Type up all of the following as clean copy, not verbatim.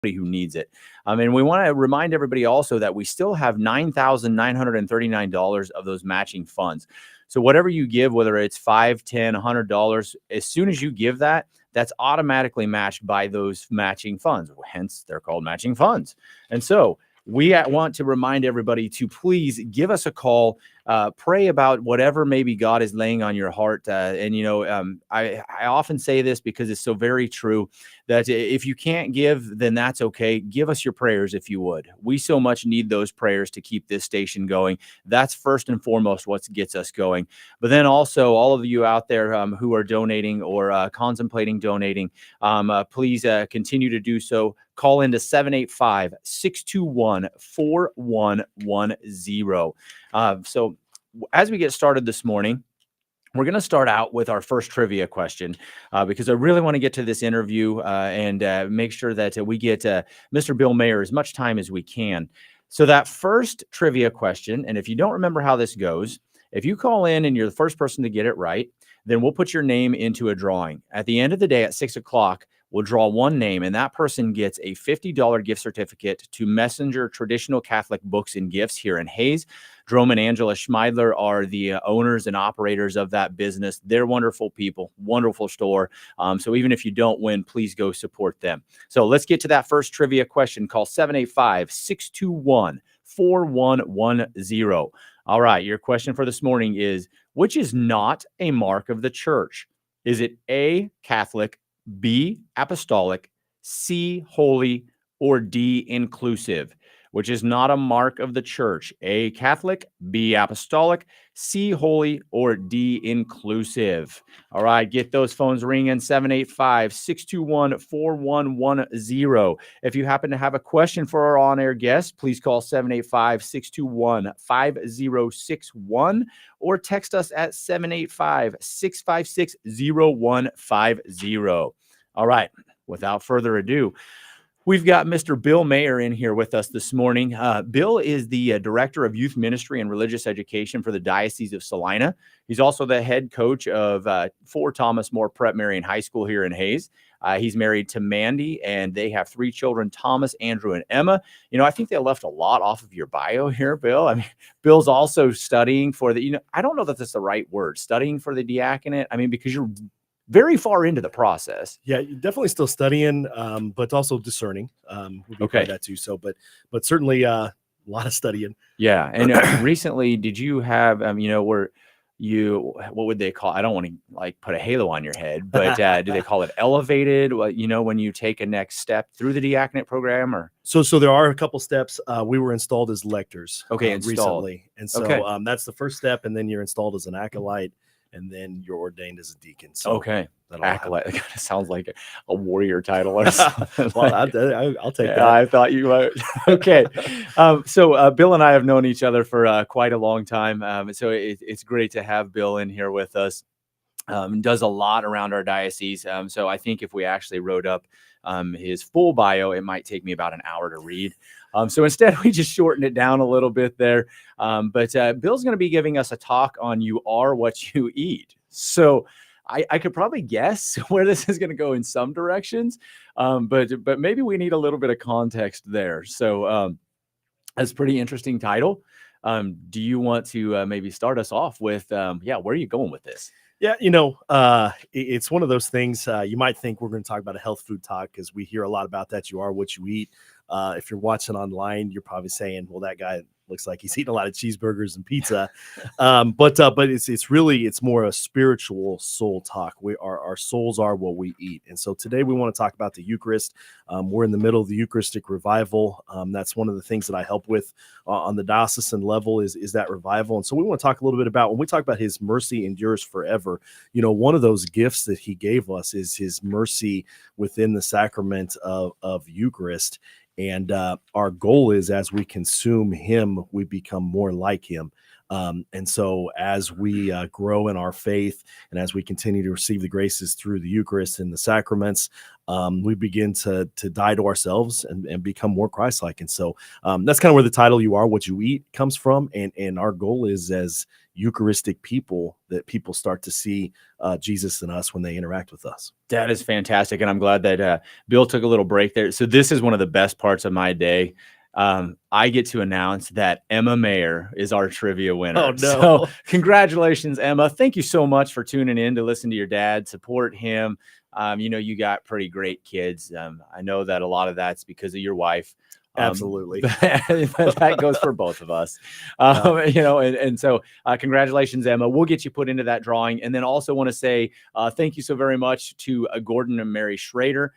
who needs it. And we want to remind everybody also that we still have $9,939 of those matching funds. So whatever you give, whether it's $5, $10, $100, as soon as you give that, that's automatically matched by those matching funds. Hence, they're called matching funds. And so we want to remind everybody to please give us a call, pray about whatever maybe God is laying on your heart. I often say this because it's so very true that if you can't give, then that's okay. Give us your prayers if you would. We so much need those prayers to keep this station going. That's first and foremost what gets us going. But then also all of you out there who are donating or contemplating donating, please continue to do so. Call into 785-621-4110. So as we get started this morning, we're going to start out with our first trivia question because I really want to get to this interview and make sure that we get Mr. Bill Meagher as much time as we can. So that first trivia question, and if you don't remember how this goes, if you call in and you're the first person to get it right, then we'll put your name into a drawing. At the end of the day at 6 o'clock, we'll draw one name, and that person gets a $50 gift certificate to Messenger Traditional Catholic Books and Gifts here in Hayes. Drome and Angela Schmeidler are the owners and operators of that business. They're wonderful people, wonderful store. So even if you don't win, please go support them. So let's get to that first trivia question. Call 785-621-4110. All right, your question for this morning is, which is not a mark of the church? Is it A, Catholic, B, apostolic, C, holy, or D, inclusive? Which is not a mark of the church? A, Catholic, B, apostolic, C, holy, or D, inclusive? All right, get those phones ringing, 785-621-4110. If you happen to have a question for our on-air guest, please call 785-621-5061 or text us at 785-656-0150. All right, without further ado, we've got Mr. Bill Meagher in here with us this morning. Bill is the director of youth ministry and religious education for the Diocese of Salina. He's also the head coach of Fort Thomas More Prep Marian High School here in Hayes. He's married to Mandy, and they have 3 children, Thomas, Andrew, and Emma. You know, I think they left a lot off of your bio here, Bill. I mean, Bill's also studying for the, I don't know that that's the right word, studying for the diaconate. I mean, because you're very far into the process. Yeah, you're definitely still studying, but also discerning. Okay, that too. So, but certainly a lot of studying. Yeah, and recently, did you have what would they call? I don't want to like put a halo on your head, but do they call it elevated? When you take a next step through the diaconate program, or so there are a couple steps. We were installed as lectors. Installed recently, and so that's the first step, and then you're installed as an acolyte. And then you're ordained as a deacon. So acolyte. It kind of sounds like a warrior title or something. Well, I'll take that. I thought you might. Okay. So Bill and I have known each other for quite a long time. So it's great to have Bill in here with us. Does a lot around our diocese. So I think if we actually wrote up his full bio, it might take me about an hour to read. So instead, we just shortened it down a little bit there. But Bill's going to be giving us a talk on You Are What You Eat. So I could probably guess where this is going to go in some directions, but maybe we need a little bit of context there. So that's a pretty interesting title. Do you want to maybe start us off with, where are you going with this? Yeah, it's one of those things. You might think we're going to talk about a health food talk because we hear a lot about that. You are what you eat. If you're watching online, you're probably saying, well, that guy looks like he's eating a lot of cheeseburgers and pizza. But it's more a spiritual soul talk. Our souls are what we eat. And so today we want to talk about the Eucharist. We're in the middle of the Eucharistic revival. That's one of the things that I help with on the diocesan level is that revival. And so we want to talk a little bit about, when we talk about his mercy endures forever, one of those gifts that he gave us is his mercy within the sacrament of Eucharist. And our goal is, as we consume him, we become more like him. And so as we grow in our faith and as we continue to receive the graces through the Eucharist and the sacraments, we begin to die to ourselves and become more Christ-like. And so that's kind of where the title You Are What You Eat comes from. And our goal is, as Eucharistic people that people start to see Jesus in us when they interact with us. That is fantastic. And I'm glad that Bill took a little break there. So this is one of the best parts of my day. I get to announce that Emma Meagher is our trivia winner. Oh, no. So congratulations, Emma. Thank you so much for tuning in to listen to your dad, support him. You got pretty great kids. I know that a lot of that's because of your wife. Absolutely. That goes for both of us. So congratulations, Emma. We'll get you put into that drawing. And then also want to say thank you so very much to Gordon and Mary Schrader.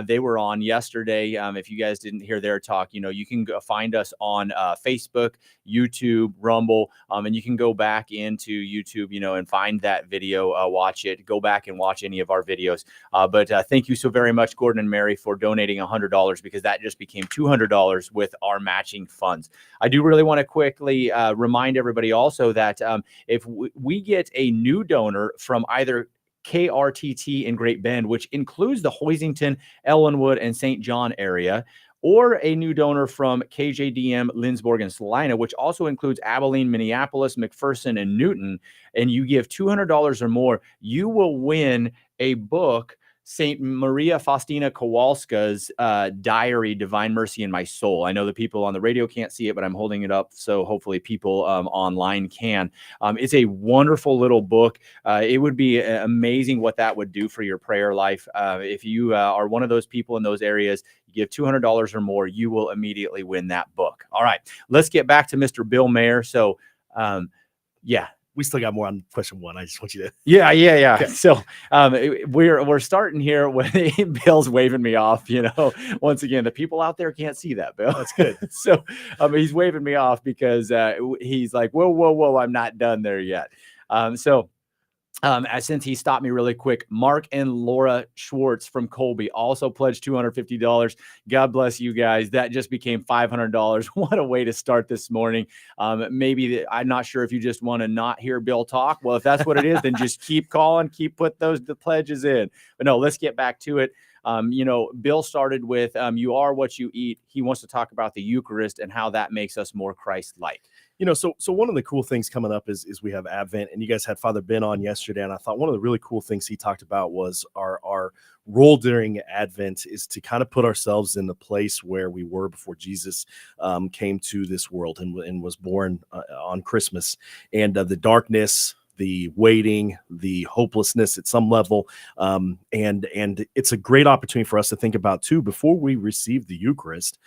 They were on yesterday. If you guys didn't hear their talk, you can go find us on Facebook, YouTube, Rumble, and you can go back into YouTube, and find that video, watch it, go back and watch any of our videos. But thank you so very much, Gordon and Mary, for donating $100, because that just became $200 with our matching funds. I do really want to quickly remind everybody also that if we get a new donor from either KRTT in Great Bend, which includes the Hoisington, Ellenwood, and St. John area, or a new donor from KJDM, Lindsborg, and Salina, which also includes Abilene, Minneapolis, McPherson, and Newton, and you give $200 or more, you will win a book, St. Maria Faustina Kowalska's diary, Divine Mercy in My Soul. I know the people on the radio can't see it, but I'm holding it up, so hopefully people online can. It's a wonderful little book. It would be amazing what that would do for your prayer life. If you are one of those people in those areas, you give $200 or more, you will immediately win that book. All right, let's get back to Mr. Bill Meagher. So, yeah. We still got more on question one. I just want you to. Yeah. Okay. So we're starting here when Bill's waving me off. Once again, the people out there can't see that, Bill. That's good. So he's waving me off because he's like, whoa, I'm not done there yet. Since he stopped me really quick, Mark and Laura Schwartz from Colby also pledged $250. God bless you guys. That just became $500. What a way to start this morning. I'm not sure if you just want to not hear Bill talk. Well, if that's what it is, then just keep calling, put the pledges in. But no, let's get back to it. Bill started with you are what you eat. He wants to talk about the Eucharist and how that makes us more Christ-like. So one of the cool things coming up is we have Advent, and you guys had Father Ben on yesterday, and I thought one of the really cool things he talked about was our role during Advent is to kind of put ourselves in the place where we were before Jesus came to this world and was born on Christmas, and the darkness, the waiting, the hopelessness at some level. And it's a great opportunity for us to think about too, before we receive the Eucharist,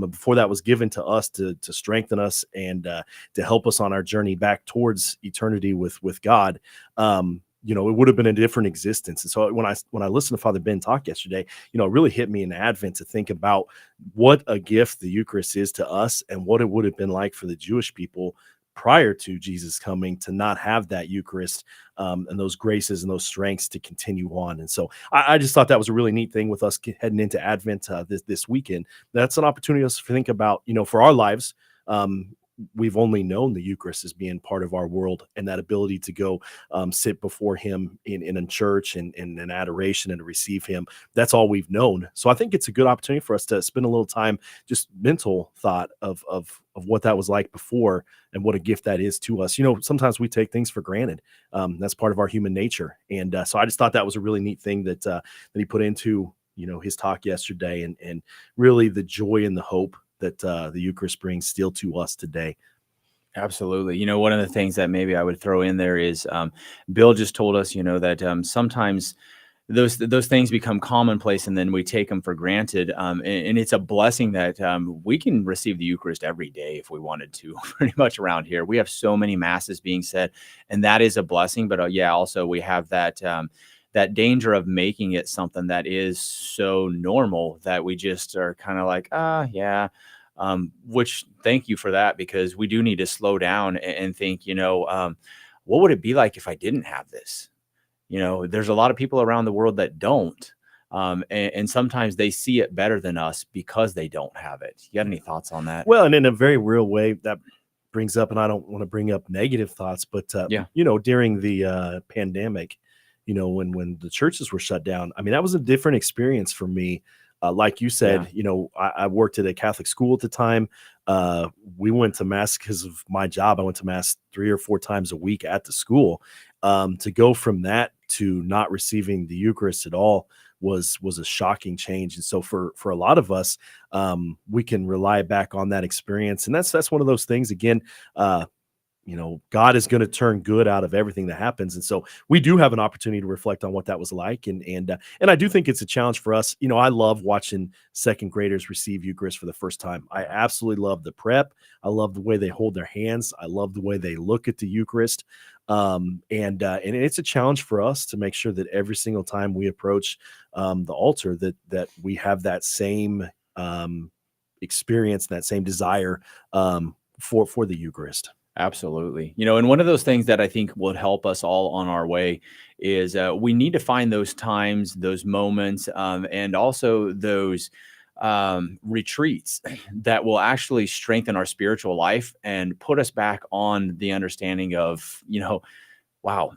before that was given to us to strengthen us and to help us on our journey back towards eternity with God. It would have been a different existence. And so when I listened to Father Ben talk yesterday, it really hit me in Advent to think about what a gift the Eucharist is to us and what it would have been like for the Jewish people prior to Jesus coming to not have that Eucharist and those graces and those strengths to continue on. And so I just thought that was a really neat thing with us heading into Advent this weekend. That's an opportunity for us to think about, for our lives. We've only known the Eucharist as being part of our world, and that ability to go sit before him in church and in adoration and to receive him. That's all we've known. So I think it's a good opportunity for us to spend a little time, just mental thought of what that was like before and what a gift that is to us. Sometimes we take things for granted. That's part of our human nature. And so I just thought that was a really neat thing that he put into, his talk yesterday, and really the joy and the hope that the Eucharist brings still to us today. Absolutely. One of the things that maybe I would throw in there is Bill just told us, that sometimes those things become commonplace and then we take them for granted. And it's a blessing that we can receive the Eucharist every day if we wanted to, pretty much around here. We have so many masses being said, and that is a blessing. But also we have that danger of making it something that is so normal that we just are kind of like, yeah. Which thank you for that, because we do need to slow down and think, what would it be like if I didn't have this? There's a lot of people around the world that don't. And sometimes they see it better than us because they don't have it. You got any thoughts on that? Well, and in a very real way that brings up, and I don't want to bring up negative thoughts, but, during the pandemic, when the churches were shut down, I mean, that was a different experience for me. Like you said, I worked at a Catholic school at the time. We went to mass because of my job. I went to mass 3 or 4 times a week at the school. To go from that to not receiving the Eucharist at all was a shocking change. And so for a lot of us, we can rely back on that experience. And that's one of those things, again, God is going to turn good out of everything that happens. And so we do have an opportunity to reflect on what that was like. And I do think it's a challenge for us. I love watching second graders receive Eucharist for the first time. I absolutely love the prep. I love the way they hold their hands. I love the way they look at the Eucharist. And it's a challenge for us to make sure that every single time we approach the altar, that we have that same experience, that same desire for the Eucharist. Absolutely. And one of those things that I think would help us all on our way is we need to find those times, those moments, and also those retreats that will actually strengthen our spiritual life and put us back on the understanding of, wow,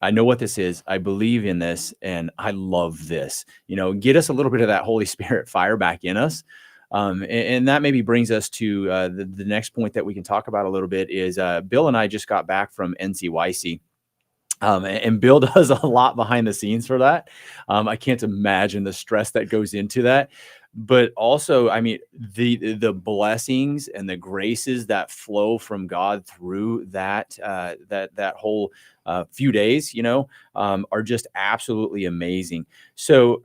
I know what this is. I believe in this and I love this. Get us a little bit of that Holy Spirit fire back in us. And that maybe brings us to the next point that we can talk about a little bit is Bill and I just got back from NCYC. And Bill does a lot behind the scenes for that. I can't imagine the stress that goes into that. But also, I mean, the blessings and the graces that flow from God through that whole few days, are just absolutely amazing. So,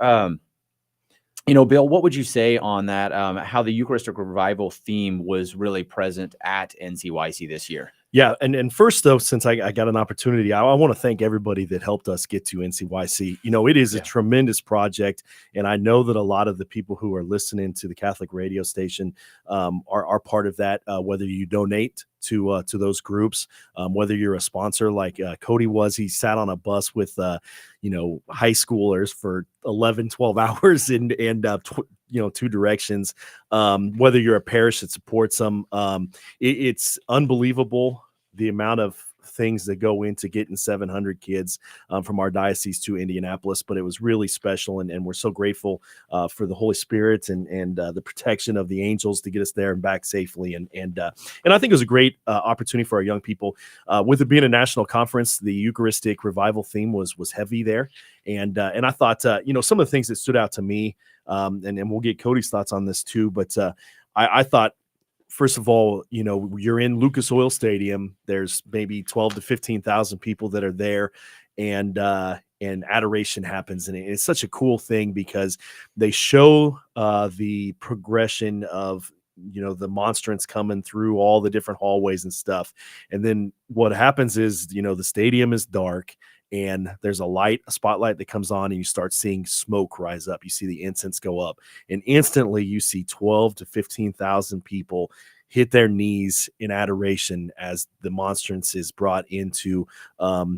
Bill, what would you say on that? How the Eucharistic revival theme was really present at NCYC this year? Yeah. And first, though, since I got an opportunity, I want to thank everybody that helped us get to NCYC. It is a tremendous project. And I know that a lot of the people who are listening to the Catholic radio station are part of that, whether you donate to those groups, whether you're a sponsor like Cody was. He sat on a bus with high schoolers for 11, 12 hours and 2 directions. Whether you're a parish that supports them, it's unbelievable the amount of things that go into getting 700 kids from our diocese to Indianapolis. But it was really special, and we're so grateful for the Holy Spirit and the protection of the angels to get us there and back safely. And I think it was a great opportunity for our young people. With it being a national conference, the Eucharistic revival theme was heavy there, and I thought some of the things that stood out to me, and we'll get Cody's thoughts on this too. But I thought, first of all, you're in Lucas Oil Stadium. There's maybe 12 to 15,000 people that are there, and adoration happens. And it's such a cool thing because they show the progression of, the monstrance coming through all the different hallways and stuff. And then what happens is, the stadium is dark, and there's a spotlight that comes on, and you start seeing smoke rise up. You see the incense go up, and instantly you see 12 to 15,000 people hit their knees in adoration as the monstrance is brought into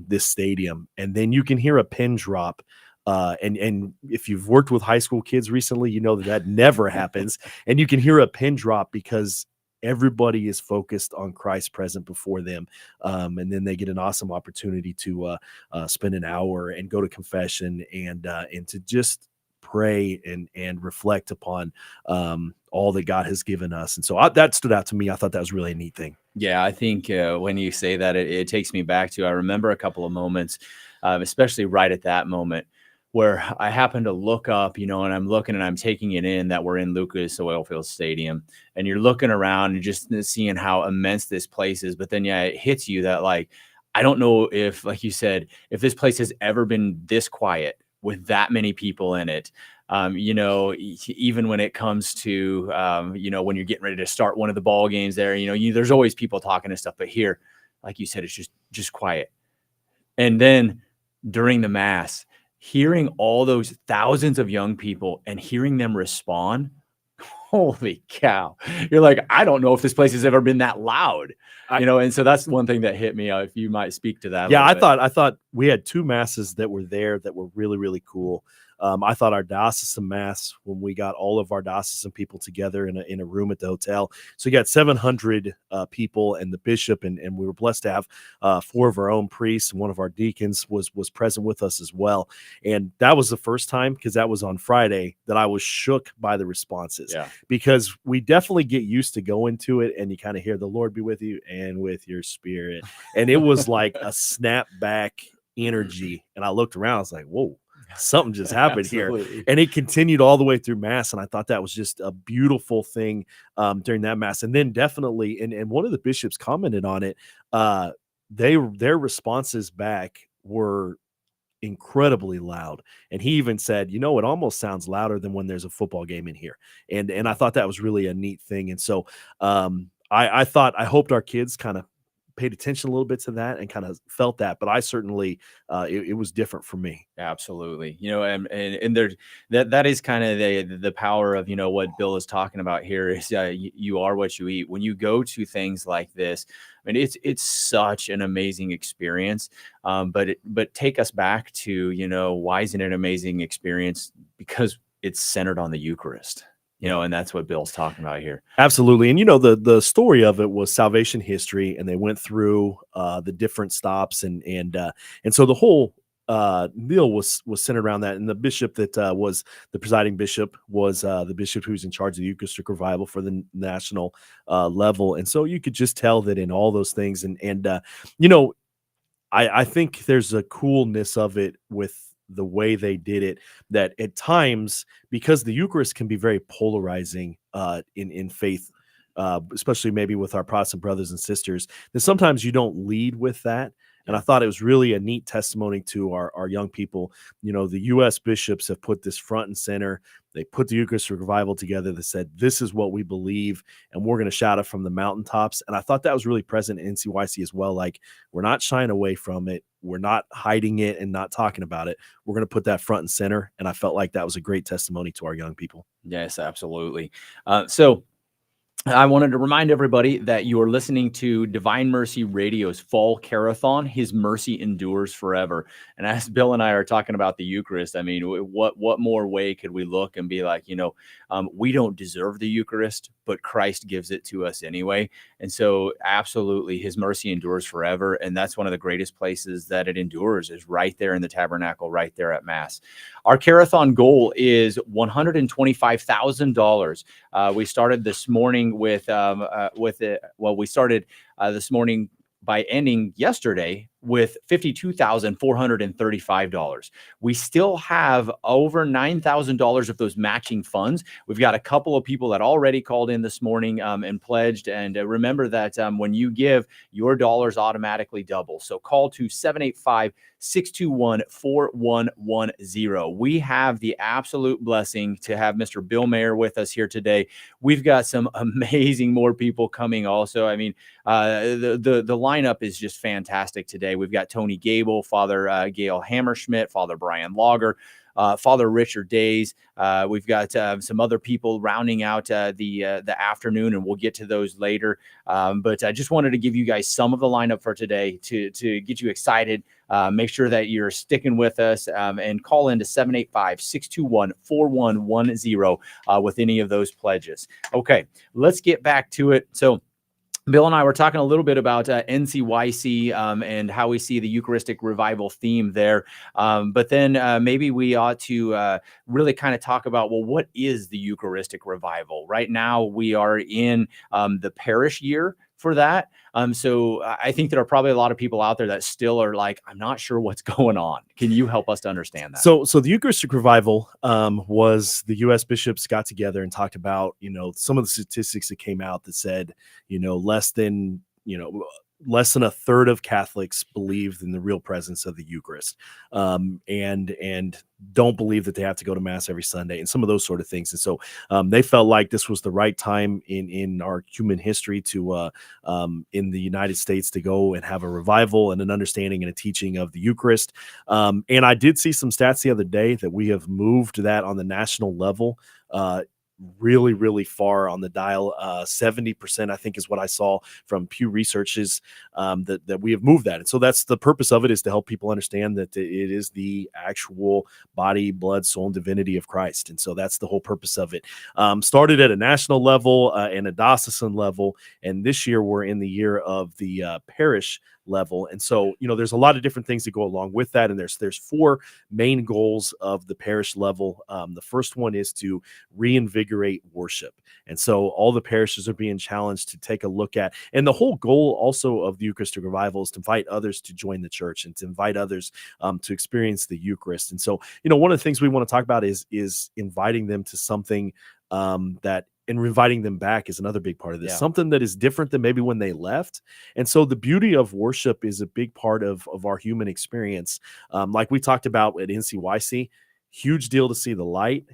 this stadium. And then you can hear a pin drop. And if you've worked with high school kids recently, you know that never happens. And you can hear a pin drop because everybody is focused on Christ present before them. And then they get an awesome opportunity to spend an hour and go to confession and to just pray and reflect upon all that God has given us. And so that stood out to me. I thought that was really a neat thing. Yeah, I think when you say that, it takes me back to, I remember a couple of moments, especially right at that moment, where I happened to look up, and I'm looking and I'm taking it in that we're in Lucas Oilfield Stadium, and you're looking around and just seeing how immense this place is. But then, it hits you that, like, I don't know if, like you said, if this place has ever been this quiet with that many people in it. Even when it comes to, when you're getting ready to start one of the ball games there, there's always people talking and stuff. But here, like you said, it's just quiet. And then during the Mass, hearing all those thousands of young people and hearing them respond, holy cow. You're like, I don't know if this place has ever been that loud, and so that's one thing that hit me. If you might speak to that. Yeah, I thought we had 2 masses that were there that were really, really cool. I thought our diocesan mass, when we got all of our diocesan people together in a room at the hotel, so you got 700 people and the bishop, and we were blessed to have 4 of our own priests, and one of our deacons was present with us as well. And that was the first time, because that was on Friday, that I was shook by the responses. Yeah. Because we definitely get used to going to it, and you kind of hear the Lord be with you and with your spirit. And it was like a snap back energy. And I looked around, I was like, whoa, something just happened here. And it continued all the way through mass. And I thought that was just a beautiful thing during that mass. And then definitely, and one of the bishops commented on it, their responses back were incredibly loud. And he even said, it almost sounds louder than when there's a football game in here. And I thought that was really a neat thing. And so I hoped our kids kind of paid attention a little bit to that and kind of felt that, but I certainly it was different for me. Absolutely. And there, that is kind of the power of, what Bill is talking about here is you are what you eat. When you go to things like this, I mean, it's such an amazing experience. But take us back to, why isn't it an amazing experience? Because it's centered on the Eucharist. And that's what Bill's talking about here. Absolutely. And, the story of it was salvation history, and they went through the different stops. And so the whole deal was centered around that. And the bishop that was the presiding bishop was the bishop who's in charge of the Eucharistic revival for the national level. And so you could just tell that in all those things. I think there's a coolness of it with the way they did it, that at times, because the Eucharist can be very polarizing in faith, especially maybe with our Protestant brothers and sisters, that sometimes you don't lead with that. And I thought it was really a neat testimony to our young people. The U.S. bishops have put this front and center. They put the Eucharistic revival together. They said, this is what we believe, and we're going to shout it from the mountaintops. And I thought that was really present in NCYC as well. Like, we're not shying away from it. We're not hiding it and not talking about it. We're going to put that front and center. And I felt like that was a great testimony to our young people. Yes, absolutely. So I wanted to remind everybody that you are listening to Divine Mercy Radio's Fall Care-a-Thon. His mercy endures forever. And as Bill and I are talking about the Eucharist, I mean, what more way could we look and be like, we don't deserve the Eucharist, but Christ gives it to us anyway. And so absolutely, his mercy endures forever. And that's one of the greatest places that it endures, is right there in the tabernacle, right there at Mass. Our Care-a-Thon goal is $125,000. We started this morning we started this morning by ending yesterday with $52,435. We still have over $9,000 of those matching funds. We've got a couple of people that already called in this morning and pledged. And remember that when you give, your dollars automatically double. So call to 785-621-4110. We have the absolute blessing to have Mr. Bill Meagher with us here today. We've got some amazing more people coming also. I mean, the lineup is just fantastic today. We've got Tony Gable, Father Gail Hammerschmidt, Father Brian Lager, Father Richard Days. We've got some other people rounding out the afternoon, and we'll get to those later. But I just wanted to give you guys some of the lineup for today to get you excited. Make sure that you're sticking with us and call in to 785-621-4110 with any of those pledges. Okay, let's get back to it. So Bill and I were talking a little bit about NCYC and how we see the Eucharistic revival theme there. But then maybe we ought to really kind of talk about, well, what is the Eucharistic revival? Right now, we are in the parish year for that. So I think there are probably a lot of people out there that still are like, I'm not sure what's going on. Can you help us to understand that? So the Eucharistic revival was the U.S. bishops got together and talked about, some of the statistics that came out that said, less than a third of Catholics believe in the real presence of the Eucharist, and don't believe that they have to go to Mass every Sunday, and some of those sort of things. And so they felt like this was the right time in our human history to in the United States to go and have a revival and an understanding and a teaching of the Eucharist. And I did see some stats the other day that we have moved that on the national level really, really far on the dial. 70%, I think, is what I saw from Pew Research's, that we have moved that. And so that's the purpose of it, is to help people understand that it is the actual body, blood, soul, and divinity of Christ. And so that's the whole purpose of it. Started at a national level and a diocesan level. And this year we're in the year of the parish level. And so, there's a lot of different things that go along with that. And there's 4 main goals of the parish level. The first one is to reinvigorate worship. And so all the parishes are being challenged to take a look at, and the whole goal also of the Eucharistic revival is to invite others to join the church and to invite others to experience the Eucharist. And so, one of the things we want to talk about is inviting them to something that, and inviting them back is another big part of this, something that is different than maybe when they left. And so the beauty of worship is a big part of our human experience. Like we talked about at NCYC, huge deal to see the light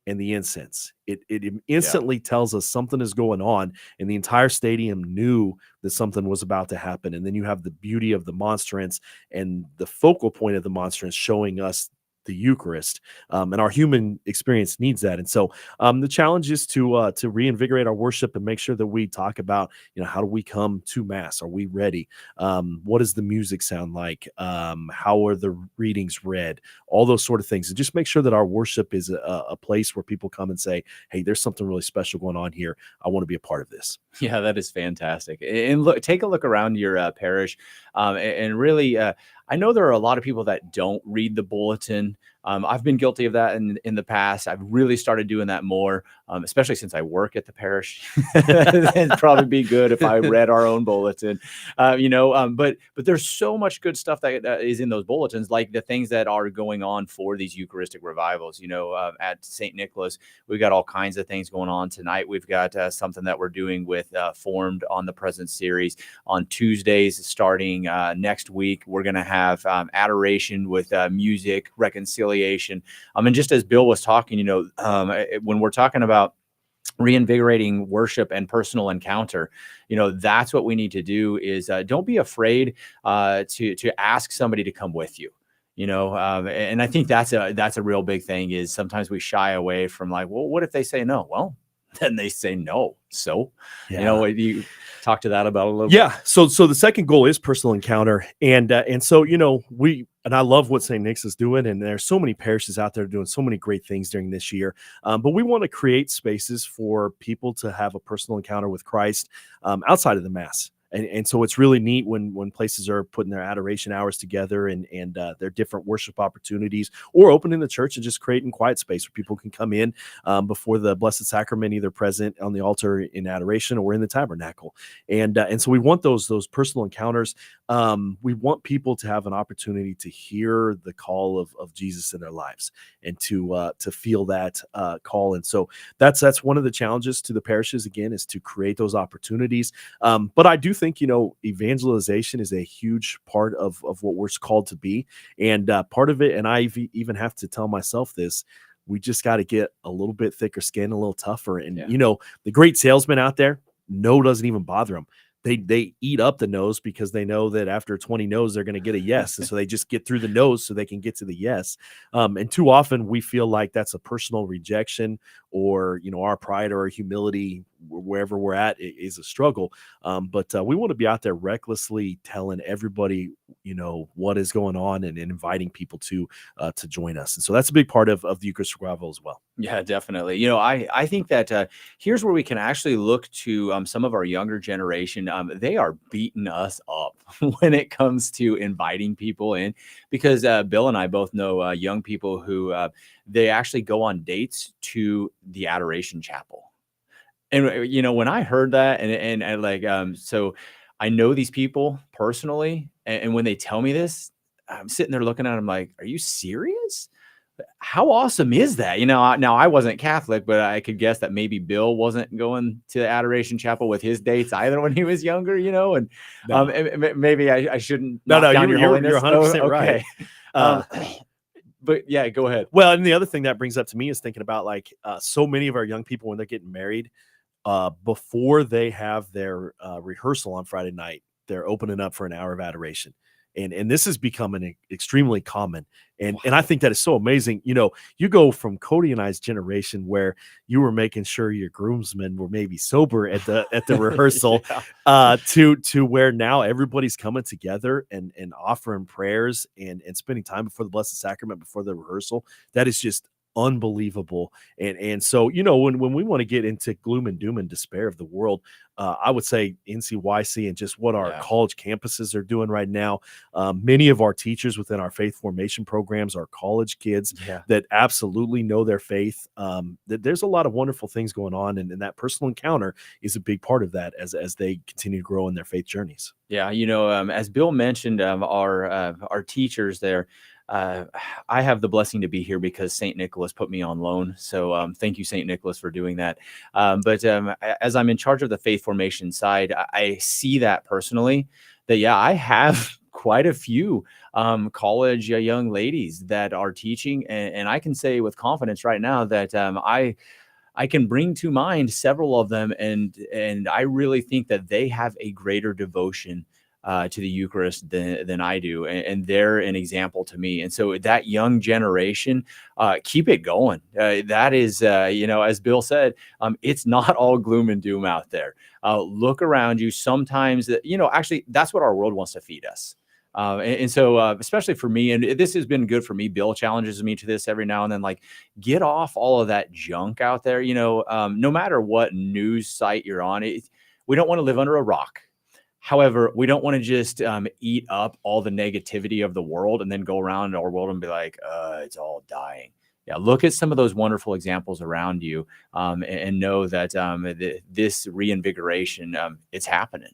and the incense. It instantly tells us something is going on, and the entire stadium knew that something was about to happen. And then you have the beauty of the monstrance and the focal point of the monstrance showing us the Eucharist, and our human experience needs that. And so the challenge is to reinvigorate our worship and make sure that we talk about, how do we come to Mass? Are we ready? What does the music sound like? How are the readings read? All those sort of things, and just make sure that our worship is a place where people come and say, hey, there's something really special going on here. I want to be a part of this. Yeah, that is fantastic. And look, take a look around your parish, and really, I know there are a lot of people that don't read the bulletin. I've been guilty of that in the past. I've really started doing that more, especially since I work at the parish. It'd probably be good if I read our own bulletin, but there's so much good stuff that is in those bulletins, like the things that are going on for these Eucharistic revivals. At St. Nicholas, we've got all kinds of things going on tonight. We've got something that we're doing with Formed on the Present series on Tuesdays starting next week. We're going to have adoration with music, reconciliation. And just as Bill was talking, when we're talking about reinvigorating worship and personal encounter, that's what we need to do is don't be afraid to ask somebody to come with you. And I think that's a real big thing, is sometimes we shy away from like, well, what if they say no? Well, then they say no. So, you talk to that about a little bit. So the second goal is personal encounter. And so, I love what St. Nick's is doing. And there's so many parishes out there doing so many great things during this year. But we want to create spaces for people to have a personal encounter with Christ outside of the Mass. And so it's really neat when places are putting their adoration hours together and their different worship opportunities, or opening the church and just creating quiet space where people can come in before the Blessed Sacrament, either present on the altar in adoration or in the tabernacle. And so we want those personal encounters. We want people to have an opportunity to hear the call of Jesus in their lives and to feel that call. And so that's one of the challenges to the parishes, again, is to create those opportunities. But I do think, evangelization is a huge part of what we're called to be. And part of it, and I even have to tell myself this, we just got to get a little bit thicker skin, a little tougher. And, the great salesmen out there, no doesn't even bother them. They eat up the no's because they know that after 20 no's, they're going to get a yes. And so they just get through the no's so they can get to the yes. And too often we feel like that's a personal rejection, or, our pride or our humility, wherever we're at, is a struggle. But we want to be out there recklessly telling everybody, what is going on, and inviting people to join us. And so that's a big part of the Eucharistic revival as well. Yeah, definitely. I think that here's where we can actually look to some of our younger generation. They are beating us up when it comes to inviting people in, because Bill and I both know young people who they actually go on dates to the Adoration Chapel. And when I heard that, and I like so I know these people personally, and when they tell me this, I'm sitting there looking at them like, are you serious? How awesome is that? Now I wasn't Catholic, but I could guess that maybe Bill wasn't going to the Adoration Chapel with his dates either when he was younger, and maybe I shouldn't. No, you're 100% right. But yeah, go ahead. Well, and the other thing that brings up to me is thinking about like so many of our young people, when they're getting married, before they have their rehearsal on Friday night, they're opening up for an hour of adoration. And this is becoming extremely common. And I think that is so amazing. You go from Cody and I's generation where you were making sure your groomsmen were maybe sober at the rehearsal, to where now everybody's coming together and offering prayers and spending time before the Blessed Sacrament before the rehearsal. That is just unbelievable. And so, when we want to get into gloom and doom and despair of the world, I would say NCYC and just what our college campuses are doing right now. Many of our teachers within our faith formation programs are college kids that absolutely know their faith. There's a lot of wonderful things going on, and that personal encounter is a big part of that as they continue to grow in their faith journeys. Yeah, as Bill mentioned, our teachers there. I have the blessing to be here because St. Nicholas put me on loan. So thank you, St. Nicholas, for doing that. But as I'm in charge of the faith formation side, I see that personally, that, I have quite a few college young ladies that are teaching. And I can say with confidence right now that I can bring to mind several of them. And I really think that they have a greater devotion to the Eucharist than I do. And they're an example to me. And so that young generation, keep it going. That is, as Bill said, it's not all gloom and doom out there. Look around you. Sometimes, actually, that's what our world wants to feed us. And so, especially for me, and this has been good for me, Bill challenges me to this every now and then, like, get off all of that junk out there. No matter what news site you're on, we don't want to live under a rock. However, we don't want to just eat up all the negativity of the world and then go around our world and be like, it's all dying. Yeah, look at some of those wonderful examples around you, and know that this reinvigoration, it's happening.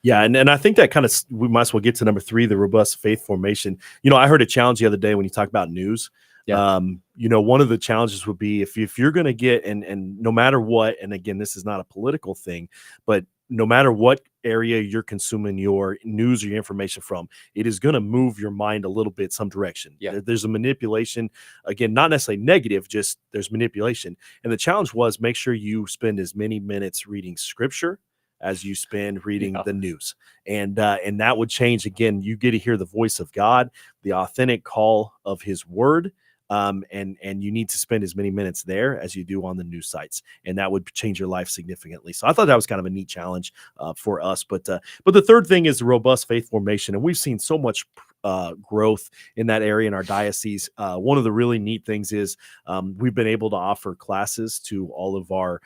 Yeah, and I think that kind of, we might as well get to number 3, the robust faith formation. I heard a challenge the other day when you talk about news. Yeah. One of the challenges would be if you're going to get, and no matter what, and again, this is not a political thing, but no matter what area you're consuming your news or your information from, it is going to move your mind a little bit some direction. Yeah. There's a manipulation, again, not necessarily negative, just there's manipulation. And the challenge was, make sure you spend as many minutes reading scripture as you spend reading the news. And that would change. Again, you get to hear the voice of God, the authentic call of his word. And you need to spend as many minutes there as you do on the news sites, and that would change your life significantly. So I thought that was kind of a neat challenge for us. But the third thing is the robust faith formation, and we've seen so much growth in that area in our diocese. One of the really neat things is we've been able to offer classes to all of our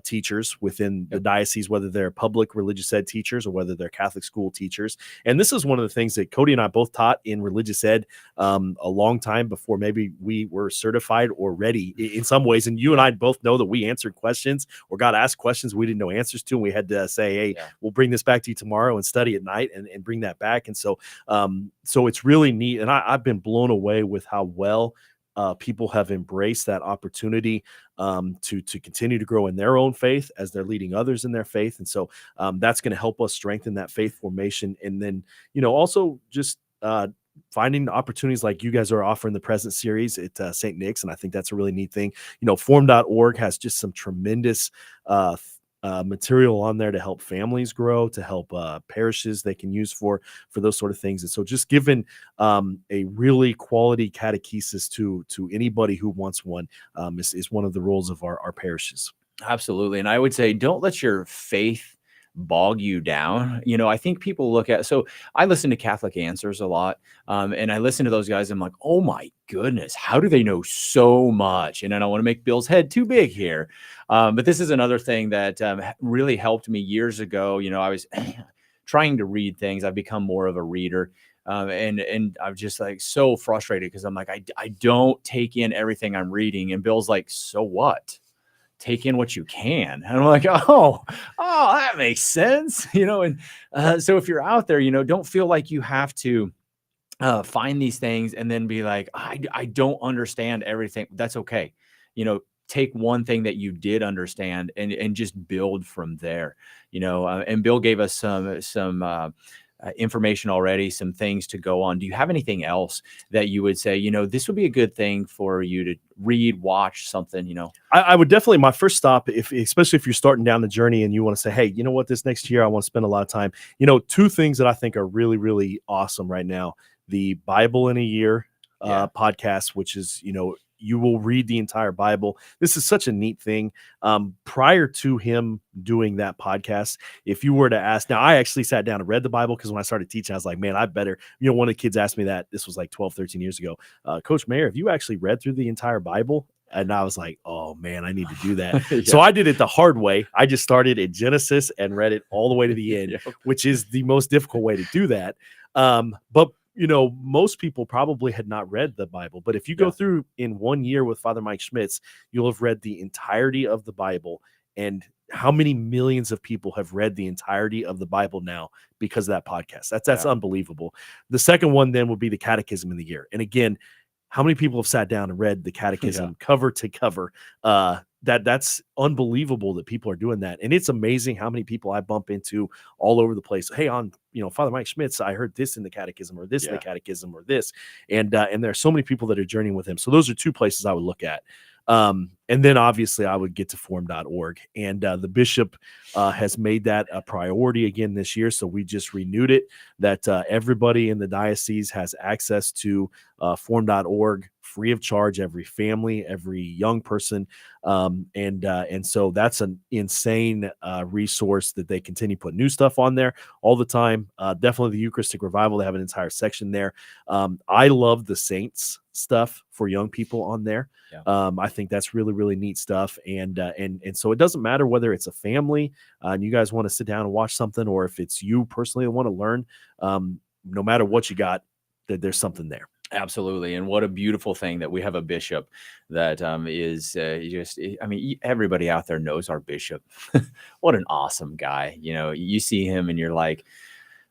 teachers within the diocese, whether they're public religious ed teachers or whether they're Catholic school teachers. And this is one of the things that Cody and I both taught in religious ed a long time before maybe we were certified or ready in some ways. And you and I both know that we answered questions or got asked questions we didn't know answers to, and we had to say, hey, we'll bring this back to you tomorrow and study at night and bring that back. And so it's really neat. And I've been blown away with how well people have embraced that opportunity to continue to grow in their own faith as they're leading others in their faith. And so that's going to help us strengthen that faith formation. And then, also just finding opportunities like you guys are offering the present series at St. Nick's. And I think that's a really neat thing. Form.org has just some tremendous material on there to help families grow, to help parishes they can use for those sort of things. And so just giving a really quality catechesis to anybody who wants one is one of the roles of our parishes. Absolutely. And I would say, don't let your faith bog you down. I think people look at, so I listen to Catholic Answers a lot. And I listen to those guys. I'm like, oh my goodness, how do they know so much? And I don't want to make Bill's head too big here. But this is another thing that really helped me years ago. I was trying to read things. I've become more of a reader. And I'm just like so frustrated because I'm like, I don't take in everything I'm reading. And Bill's like, so what? Take in what you can. And I'm like, oh, that makes sense. And so if you're out there, don't feel like you have to find these things and then be like, I don't understand everything. That's okay. Take one thing that you did understand and just build from there, and Bill gave us some information already, some things to go on. Do you have anything else that you would say, this would be a good thing for you to read, watch something, I would definitely, my first stop, especially if you're starting down the journey and you want to say, hey, you know what, this next year I want to spend a lot of time. Two things that I think are really, really awesome right now: the Bible in a Year podcast, which is, you will read the entire Bible. This is such a neat thing. Prior to him doing that podcast, if you were to ask, now I actually sat down and read the Bible, because when I started teaching, I was like, man, I better, one of the kids asked me that. This was like 12, 13 years ago. Coach Meagher, have you actually read through the entire Bible? And I was like, oh man, I need to do that. Yeah. So I did it the hard way. I just started in Genesis and read it all the way to the end, which is the most difficult way to do that. But most people probably had not read the Bible, but if you go through in 1 year with Father Mike Schmitz, you'll have read the entirety of the Bible. And how many millions of people have read the entirety of the Bible now because of that podcast? That's unbelievable. The second one then will be the Catechism in the Year. And again, how many people have sat down and read the Catechism cover to cover? That's unbelievable that people are doing that. And it's amazing how many people I bump into all over the place. Hey, on Father Mike Schmitz, I heard this in the Catechism, or this in the Catechism, or this. And there are so many people that are journeying with him. So those are two places I would look at. And then obviously I would get to form.org, and the bishop has made that a priority again this year. So we just renewed it, that everybody in the diocese has access to form.org free of charge, every family, every young person. And so that's an insane resource that they continue to put new stuff on there all the time. Definitely the Eucharistic Revival, they have an entire section there. I love the saints stuff for young people on there. I think that's really, really neat stuff. And so it doesn't matter whether it's a family and you guys want to sit down and watch something, or if it's you personally that want to learn, no matter what you got, there's something there. Absolutely. And what a beautiful thing that we have a bishop that is just, I mean, everybody out there knows our bishop. What an awesome guy. You see him and you're like,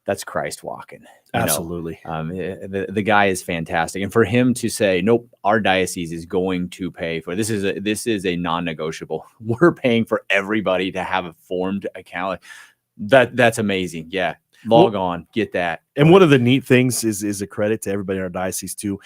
that's Christ walking. Absolutely. The guy is fantastic. And for him to say, nope, our diocese is going to pay for this is a non-negotiable. We're paying for everybody to have a formed account. That's amazing. Yeah. Log on, get that. And one of the neat things is a credit to everybody in our diocese too.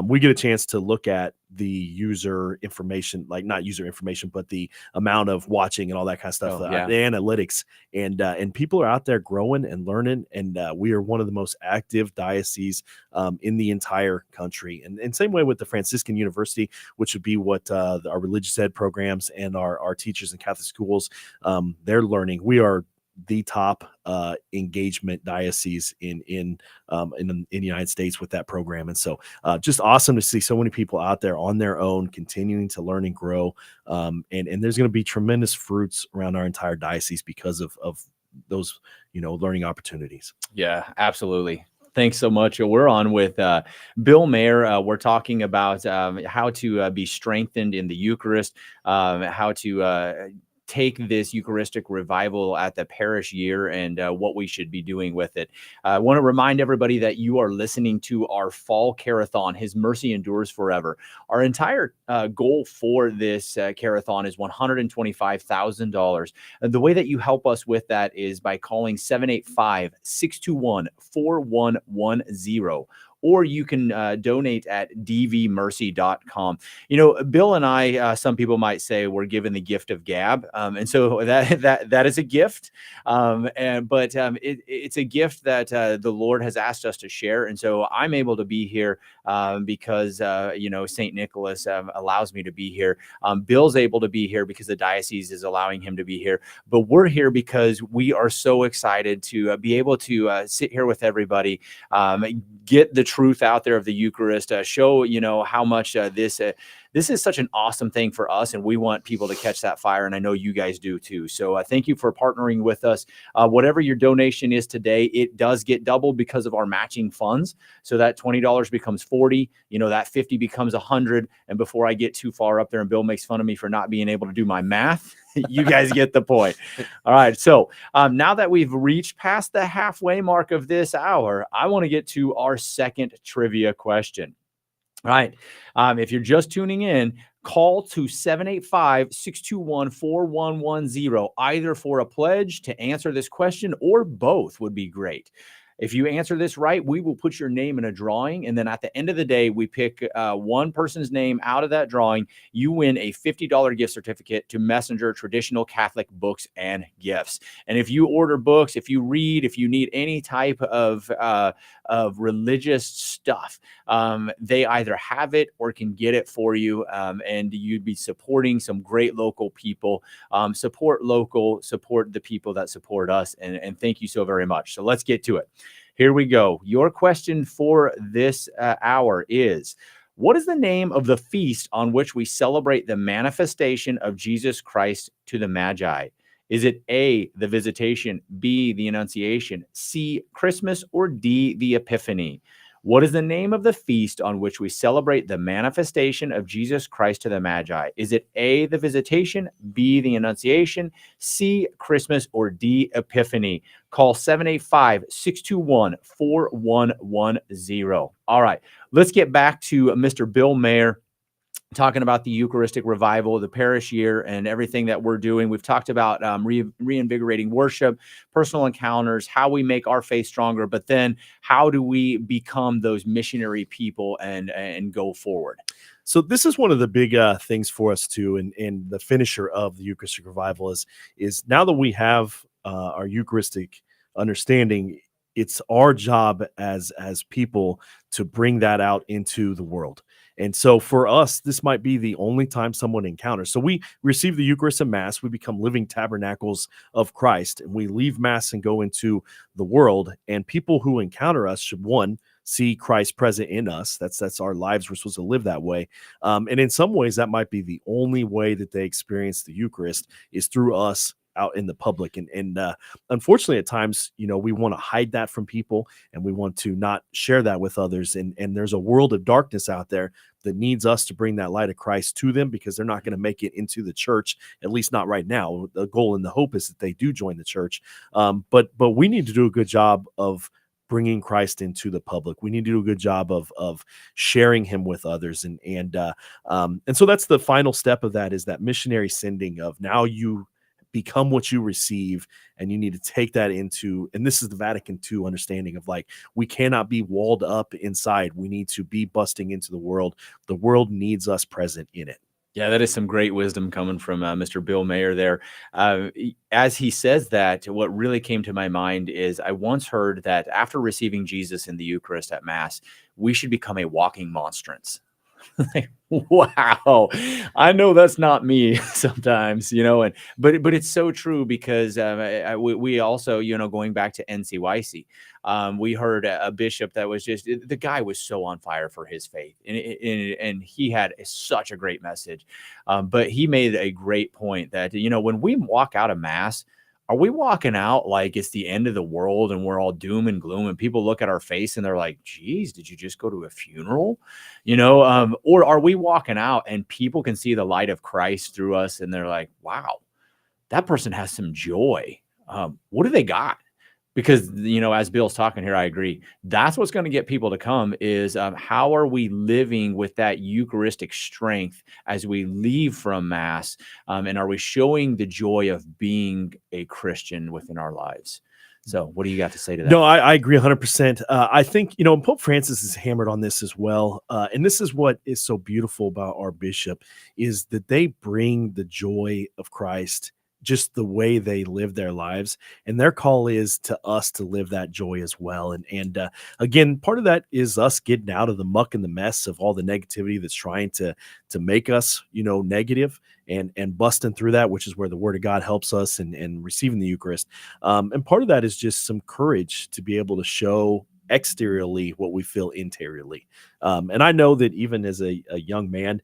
We get a chance to look at the user information, like not user information, but the amount of watching and all that kind of stuff, the analytics, and people are out there growing and learning. And we are one of the most active dioceses in the entire country. And same way with the Franciscan University, which would be what our religious ed programs and our teachers in Catholic schools, they're learning. We are the top engagement diocese in the United States with that program. And so just awesome to see so many people out there on their own, continuing to learn and grow. And there's going to be tremendous fruits around our entire diocese because of those, learning opportunities. Yeah, absolutely. Thanks so much. We're on with Bill Meagher. We're talking about how to be strengthened in the Eucharist, how to take this Eucharistic revival at the parish year, and what we should be doing with it. I want to remind everybody that you are listening to our fall Care-a-Thon. His mercy endures forever. Our entire goal for this Care-a-Thon is $125,000. The way that you help us with that is by calling 785-621-4110. Or you can donate at dvmercy.com. Bill and I, some people might say we're given the gift of gab. And so that is a gift. It's a gift that the Lord has asked us to share. And so I'm able to be here because, St. Nicholas allows me to be here. Bill's able to be here because the diocese is allowing him to be here. But we're here because we are so excited to be able to sit here with everybody, get the truth out there of the Eucharist, show, how much this is such an awesome thing for us. And we want people to catch that fire. And I know you guys do too. So thank you for partnering with us. Whatever your donation is today, it does get doubled because of our matching funds. So that $20 becomes $40, that 50 becomes 100. And before I get too far up there and Bill makes fun of me for not being able to do my math, you guys get the point. All right. So now that we've reached past the halfway mark of this hour, I want to get to our second trivia question. All right. If you're just tuning in, call to 785-621-4110, either for a pledge to answer this question or both would be great. If you answer this right, we will put your name in a drawing. And then at the end of the day, we pick one person's name out of that drawing. You win a $50 gift certificate to Messenger Traditional Catholic Books and Gifts. And if you order books, if you read, if you need any type of religious stuff, they either have it or can get it for you. And you'd be supporting some great local people. Support local, support the people that support us. And thank you so very much. So let's get to it. Here we go. Your question for this hour is, what is the name of the feast on which we celebrate the manifestation of Jesus Christ to the Magi? Is it A, the Visitation, B, the Annunciation, C, Christmas, or D, the Epiphany? What is the name of the feast on which we celebrate the manifestation of Jesus Christ to the Magi? Is it A, the Visitation, B, the Annunciation, C, Christmas, or D, Epiphany? Call 785-621-4110. All right, let's get back to Mr. Bill Meagher, talking about the Eucharistic revival, the parish year, and everything that we're doing. We've talked about reinvigorating worship, personal encounters, how we make our faith stronger, but then how do we become those missionary people and go forward? So this is one of the big things for us too, and the finisher of the Eucharistic revival is now that we have our Eucharistic understanding, it's our job as people to bring that out into the world. And so for us, this might be the only time someone encounters. So we receive the Eucharist and Mass, we become living tabernacles of Christ, and we leave Mass and go into the world. And people who encounter us should, one, see Christ present in us. That's our lives. We're supposed to live that way. And in some ways, that might be the only way that they experience the Eucharist is through us out in the public. And unfortunately, at times, we want to hide that from people and we want to not share that with others. And there's a world of darkness out there that needs us to bring that light of Christ to them, because they're not going to make it into the church, at least not right now. The goal and the hope is that they do join the church. But we need to do a good job of bringing Christ into the public. We need to do a good job of sharing him with others. And so that's the final step of that, is that missionary sending of now you become what you receive, and you need to take that into, and this is the Vatican II understanding of, like, we cannot be walled up inside. We need to be busting into the world. The world needs us present in it. Yeah, that is some great wisdom coming from Mr. Bill Meagher there. As he says that, what really came to my mind is I once heard that after receiving Jesus in the Eucharist at Mass, we should become a walking monstrance. Like, wow, I know that's not me sometimes, but it's so true, because we also, going back to NCYC, we heard a bishop that was just, the guy was so on fire for his faith, and he had such a great message, but he made a great point that, when we walk out of Mass, are we walking out like it's the end of the world and we're all doom and gloom, and people look at our face and they're like, geez, did you just go to a funeral? Or are we walking out and people can see the light of Christ through us and they're like, wow, that person has some joy. What do they got? Because, as Bill's talking here, I agree. That's what's going to get people to come is how are we living with that Eucharistic strength as we leave from Mass? And are we showing the joy of being a Christian within our lives? So what do you got to say to that? No, I agree 100%. I think, Pope Francis is hammered on this as well. And this is what is so beautiful about our bishop, is that they bring the joy of Christ, just the way they live their lives, and their call is to us to live that joy as well. And again, part of that is us getting out of the muck and the mess of all the negativity that's trying to make us, negative, and busting through that, which is where the Word of God helps us, and receiving the Eucharist. And part of that is just some courage to be able to show exteriorly what we feel interiorly. And I know that even as a young man,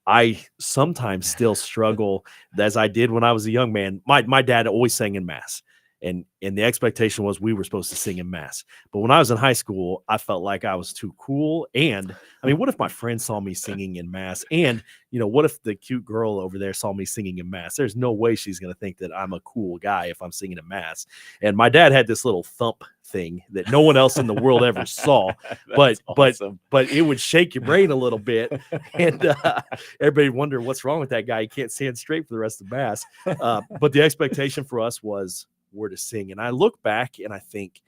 I sometimes still struggle, as I did when I was a young man. My dad always sang in Mass, and the expectation was we were supposed to sing in Mass. But when I was in high school, I felt like I was too cool. And I mean, what if my friend saw me singing in Mass? And, what if the cute girl over there saw me singing in Mass? There's no way she's going to think that I'm a cool guy if I'm singing in Mass. And my dad had this little thump thing that no one else in the world ever saw, but awesome. but it would shake your brain a little bit, and everybody wondered what's wrong with that guy. He can't stand straight for the rest of Mass. But the expectation for us was we're to sing. And I look back and I think,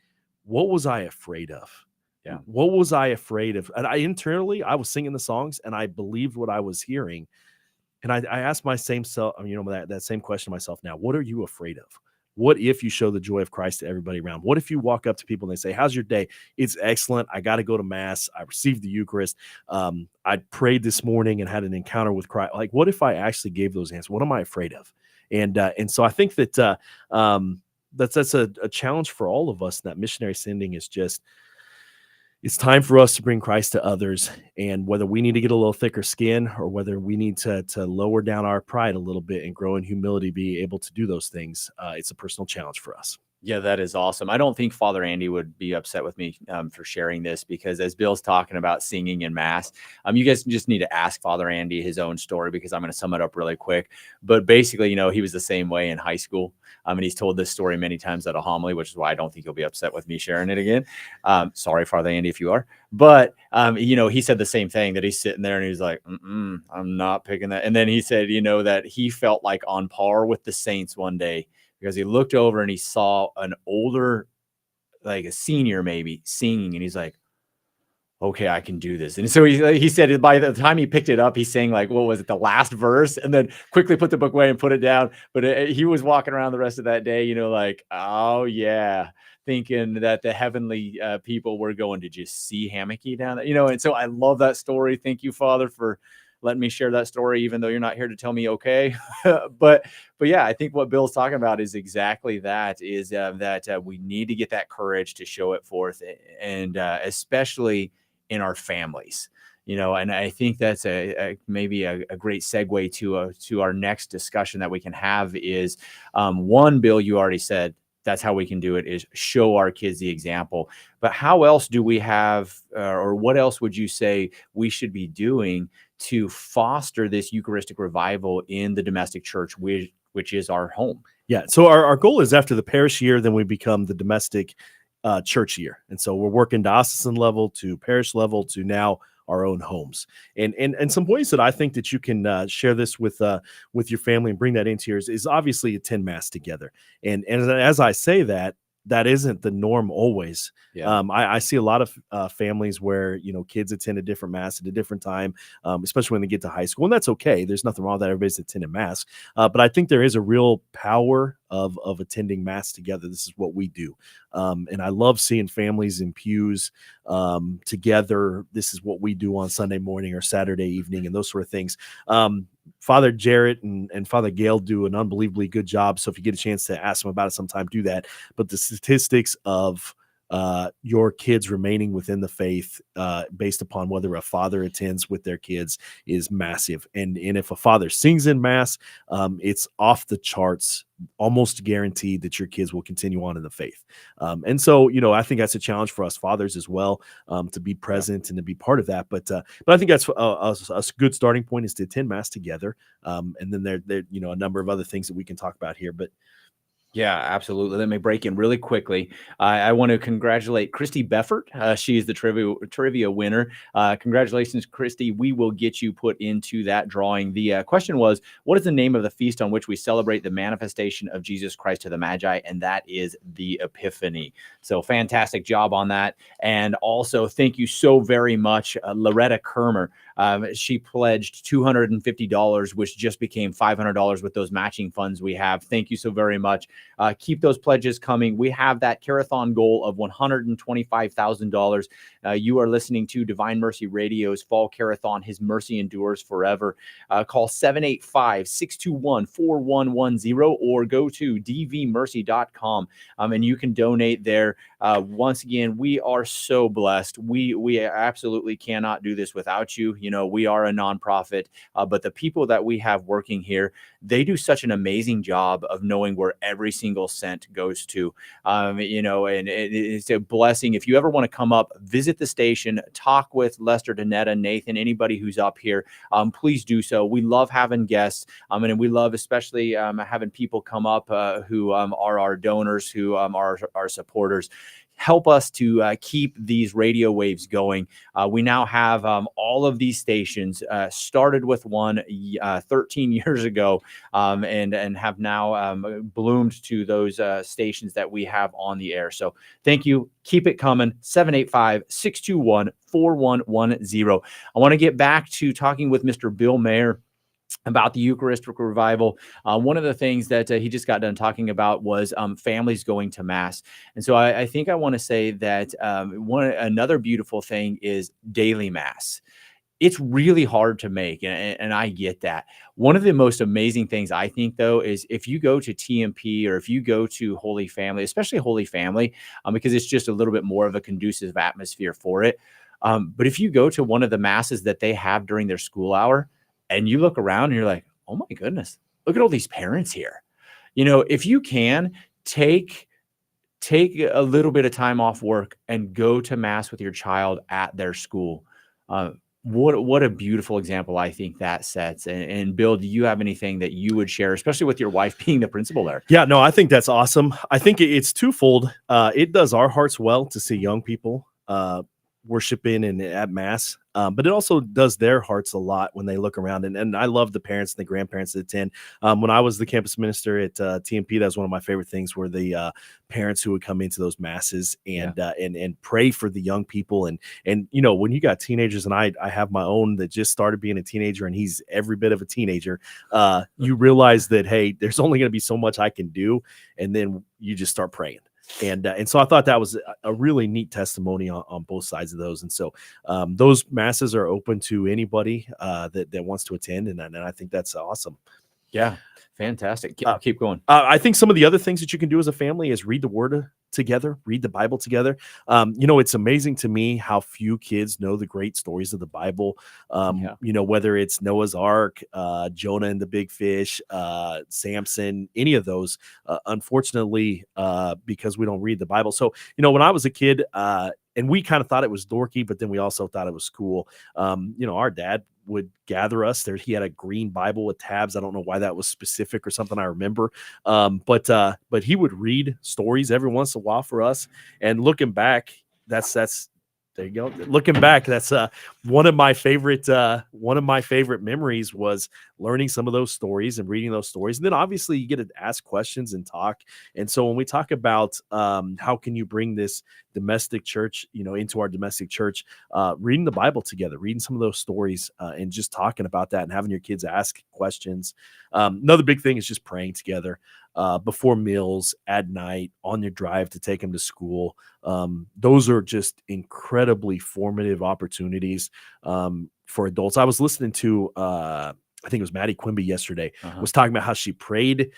what was I afraid of? Yeah. What was I afraid of? And I was singing the songs and I believed what I was hearing. And I asked my same self, that same question to myself now. What are you afraid of? What if you show the joy of Christ to everybody around? What if you walk up to people and they say, "How's your day?" "It's excellent. I got to go to mass. I received the Eucharist. I prayed this morning and had an encounter with Christ." Like, what if I actually gave those answers? What am I afraid of? And so I think that that's a challenge for all of us. That missionary sending is just, it's time for us to bring Christ to others. And whether we need to get a little thicker skin or whether we need to lower down our pride a little bit and grow in humility, be able to do those things, it's a personal challenge for us. Yeah, that is awesome. I don't think Father Andy would be upset with me for sharing this, because as Bill's talking about singing in mass, you guys just need to ask Father Andy his own story, because I'm going to sum it up really quick. But basically, he was the same way in high school. And he's told this story many times at a homily, which is why I don't think he'll be upset with me sharing it again. Sorry, Father Andy, if you are. But, he said the same thing, that he's sitting there and he's like, I'm not picking that. And then he said, that he felt like on par with the saints one day, because he looked over and he saw an older, like a senior maybe, singing, and he's like, okay, I can do this. And so he said by the time he picked it up, he sang like, what was it, the last verse, and then quickly put the book away and put it down. But he was walking around the rest of that day, like, oh yeah, thinking that the heavenly people were going to just see Hammocky down there, And so I love that story. Thank you, Father, for letting me share that story, even though you're not here to tell me okay. but yeah, I think what Bill's talking about is exactly that, is that we need to get that courage to show it forth, and especially in our families. And I think that's maybe a great segue to our next discussion that we can have is, one, Bill, you already said that's how we can do it, is show our kids the example. But how else do we have, or what else would you say we should be doing to foster this Eucharistic revival in the domestic church, which is our home? Yeah. So our goal is, after the parish year, then we become the domestic church year. And so we're working diocesan level to parish level to now our own homes. And some ways that I think that you can share this with your family and bring that into yours is obviously attend mass together. And as I say that, that isn't the norm always. Yeah. I see a lot of families where, kids attend a different mass at a different time, especially when they get to high school. And that's okay. There's nothing wrong with that. Everybody's attending mass. But I think there is a real power of attending mass together. This is what we do. And I love seeing families in pews together. This is what we do on Sunday morning or Saturday evening and those sort of things. Father Jarrett and Father Gail do an unbelievably good job. So if you get a chance to ask them about it sometime, do that. But the statistics of your kids remaining within the faith based upon whether a father attends with their kids is massive. And if a father sings in mass, it's off the charts, almost guaranteed that your kids will continue on in the faith. And so, I think that's a challenge for us fathers as well, to be present and to be part of that. But I think that's a good starting point, is to attend mass together. And then there, a number of other things that we can talk about here, but yeah, absolutely. Let me break in really quickly. I want to congratulate Christy Beffert. She is the trivia winner. Congratulations, Christy. We will get you put into that drawing. The question was, what is the name of the feast on which we celebrate the manifestation of Jesus Christ to the Magi? And that is the Epiphany. So fantastic job on that. And also, thank you so very much, Loretta Kermer. She pledged $250, which just became $500 with those matching funds we have. Thank you so very much. Keep those pledges coming. We have that Care-a-Thon goal of $125,000. You are listening to Divine Mercy Radio's Fall Care-a-Thon. His mercy endures forever. Call 785-621-4110 or go to dvmercy.com, and you can donate there. Once again, we are so blessed. We absolutely cannot do this without you. We are a nonprofit, but the people that we have working here, they do such an amazing job of knowing where every single cent goes to. And it's a blessing. If you ever want to come up, visit the station, talk with Lester, Danetta, Nathan, anybody who's up here, please do so. We love having guests, and we love especially having people come up who are our donors, who are our supporters. help us to keep these radio waves going. We now have all of these stations, started with one 13 years ago, and have now bloomed to those stations that we have on the air. So thank you. Keep it coming. 785-621-4110. I want to get back to talking with Mr. Bill Meagher about the Eucharistic revival. One of the things that he just got done talking about was families going to mass. And so I think I want to say that another beautiful thing is daily mass. It's really hard to make, and I get that. One of the most amazing things I think, though, is if you go to TMP or if you go to Holy Family, especially Holy Family, because it's just a little bit more of a conducive atmosphere for it. But if you go to one of the masses that they have during their school hour, and you look around and you're like, oh my goodness, look at all these parents here. If you can take a little bit of time off work and go to mass with your child at their school. What a beautiful example I think that sets. And Bill, do you have anything that you would share, especially with your wife being the principal there? Yeah, no, I think that's awesome. I think it's twofold. It does our hearts well to see young people worshiping and at mass, but it also does their hearts a lot when they look around. And I love the parents and the grandparents that attend. When I was the campus minister at TMP, that was one of my favorite things, were the parents who would come into those masses and pray for the young people. And when you got teenagers, and I have my own that just started being a teenager, and he's every bit of a teenager, you realize that, hey, there's only going to be so much I can do, and then you just start praying. And so I thought that was a really neat testimony on both sides of those. And so those masses are open to anybody that wants to attend. And I think that's awesome. Yeah, fantastic. Keep going. I think some of the other things that you can do as a family is read the Word together, read the Bible together. It's amazing to me how few kids know the great stories of the Bible. Whether it's Noah's Ark, Jonah and the big fish, Samson, any of those, unfortunately, because we don't read the Bible. So, when I was a kid, and we kind of thought it was dorky, but then we also thought it was cool. Our dad would gather us there. He had a green Bible with tabs. I don't know why that was specific or something I remember. But he would read stories every once in a while for us. And looking back, that's there you go. Looking back, that's one of my favorite memories was learning some of those stories and reading those stories. And then obviously you get to ask questions and talk. And so when we talk about how can you bring this domestic church, into our domestic church, reading the Bible together, reading some of those stories, and just talking about that and having your kids ask questions. Another big thing is just praying together. Before meals, at night, on your drive to take them to school. Those are just incredibly formative opportunities for adults. I was listening to, I think it was Maddie Quimby yesterday, was talking about how she prayed